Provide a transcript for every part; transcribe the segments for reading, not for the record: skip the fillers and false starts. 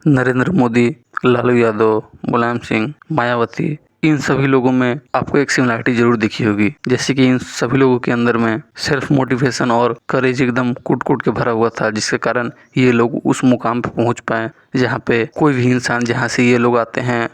नरेंद्र मोदी, लालू यादव, मुलायम सिंह, मायावती, इन सभी लोगों में आपको एक सिमिलरिटी जरूर दिखी होगी। जैसे कि इन सभी लोगों के अंदर में सेल्फ मोटिवेशन और करेज एकदम कूट-कूट के भरा हुआ था, जिसके कारण ये लोग उस मुकाम पे पहुंच पाए जहां पे कोई भी इंसान जहां से ये लोग आते हैं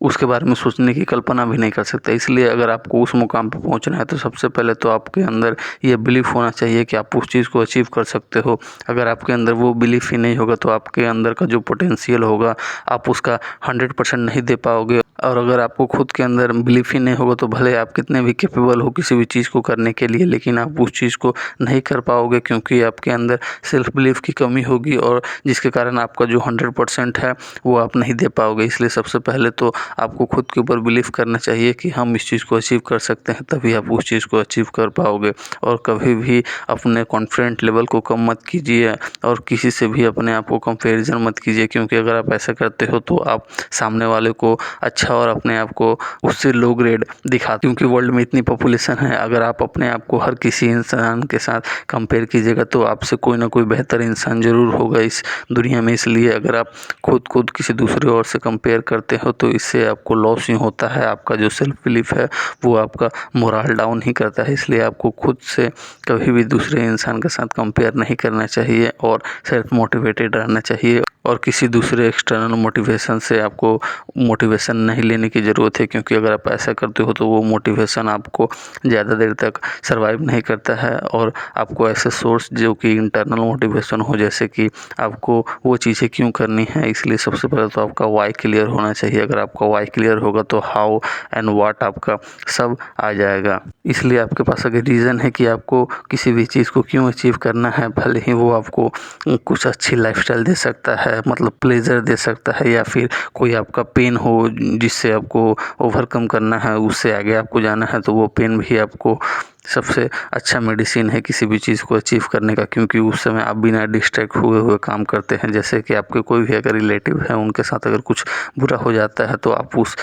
उसके बारे में सोचने की कल्पना भी नहीं कर सकता। इसलिए अगर आपको उस मुकाम पे पहुंचना है तो सबसे पहले तो आपके अंदर ये बिलीफ होना चाहिए कि आप उस चीज़ को अचीव कर सकते हो। अगर आपके अंदर वो बिलीफ ही नहीं होगा तो आपके अंदर का जो पोटेंशियल होगा आप उसका 100% नहीं दे पाओगे। और अगर आपको खुद के अंदर बिलीफ ही नहीं होगा तो भले आप कितने भी कैपेबल हो किसी भी चीज़ को करने के लिए, लेकिन आप उस चीज़ को नहीं कर पाओगे क्योंकि आपके अंदर सेल्फ बिलीफ की कमी होगी और जिसके कारण आपका जो 100% है वो आप नहीं दे पाओगे। इसलिए सबसे पहले तो आपको खुद के ऊपर बिलीव करना चाहिए कि हम इस चीज़ को अचीव कर सकते हैं, तभी आप उस चीज़ को अचीव कर पाओगे। और कभी भी अपने कॉन्फिडेंट लेवल को कम मत कीजिए और किसी से भी अपने आप को कंपैरिजन मत कीजिए, क्योंकि अगर आप ऐसा करते हो तो आप सामने वाले को अच्छा और अपने आप को उससे लो ग्रेड दिखाते। क्योंकि वर्ल्ड में इतनी पॉपुलेशन है, अगर आप अपने आप को हर किसी इंसान के साथ कंपेयर कीजिएगा तो आपसे कोई ना कोई बेहतर इंसान ज़रूर होगा इस दुनिया में। इसलिए अगर आप खुद किसी दूसरे और से कंपेयर करते हो तो इससे आपको लॉस ही होता है। आपका जो सेल्फ बिलीफ है वो आपका मोरल डाउन ही करता है। इसलिए आपको खुद से कभी भी दूसरे इंसान के साथ कंपेयर नहीं करना चाहिए और सेल्फ मोटिवेटेड रहना चाहिए। और किसी दूसरे एक्सटर्नल मोटिवेशन से आपको मोटिवेशन नहीं लेने की ज़रूरत है, क्योंकि अगर आप ऐसा करते हो तो वो मोटिवेशन आपको ज़्यादा देर तक सर्वाइव नहीं करता है। और आपको ऐसे सोर्स जो कि इंटरनल मोटिवेशन हो, जैसे कि आपको वो चीज़ें क्यों करनी है, इसलिए सबसे पहले तो आपका वाई क्लियर होना चाहिए। अगर आपका वाई क्लियर होगा तो हाउ एंड व्हाट आपका सब आ जाएगा। इसलिए आपके पास अगर रीज़न है कि आपको किसी भी चीज़ को क्यों अचीव करना है, भले ही वो आपको कुछ अच्छी लाइफस्टाइल दे सकता है, मतलब प्लेजर दे सकता है, या फिर कोई आपका पेन हो जिससे आपको ओवरकम करना है, उससे आगे आपको जाना है, तो वो पेन भी आपको सबसे अच्छा मेडिसिन है किसी भी चीज़ को अचीव करने का। क्योंकि उस समय आप बिना डिस्ट्रैक्ट हुए काम करते हैं। जैसे कि आपके कोई भी अगर रिलेटिव है उनके साथ अगर कुछ बुरा हो जाता है तो आप उस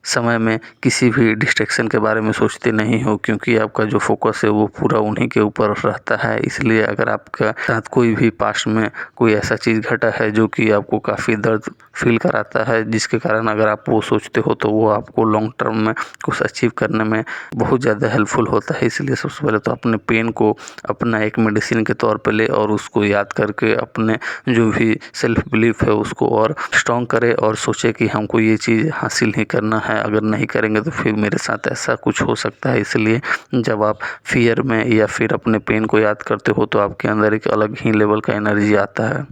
समय में किसी भी डिस्ट्रैक्शन के बारे में सोचते नहीं हो, क्योंकि आपका जो फोकस है वो पूरा उन्हीं के ऊपर रहता है। इसलिए अगर आपका साथ कोई भी पास्ट में कोई ऐसा चीज़ घटा है जो कि आपको काफ़ी दर्द फील कराता है, जिसके कारण अगर आप वो सोचते हो तो वो आपको लॉन्ग टर्म में कुछ अचीव करने में बहुत ज़्यादा हेल्पफुल होता है। इसलिए सबसे पहले तो अपने पेन को अपना एक मेडिसिन के तौर पर ले और उसको याद करके अपने जो भी सेल्फ बिलीफ है उसको और स्ट्रॉन्ग करे और सोचे कि हमको ये चीज़ हासिल ही करना है। अगर नहीं करेंगे तो फिर मेरे साथ ऐसा कुछ हो सकता है। इसलिए जब आप फियर में या फिर अपने पेन को याद करते हो तो आपके अंदर एक अलग ही लेवल का एनर्जी आता है।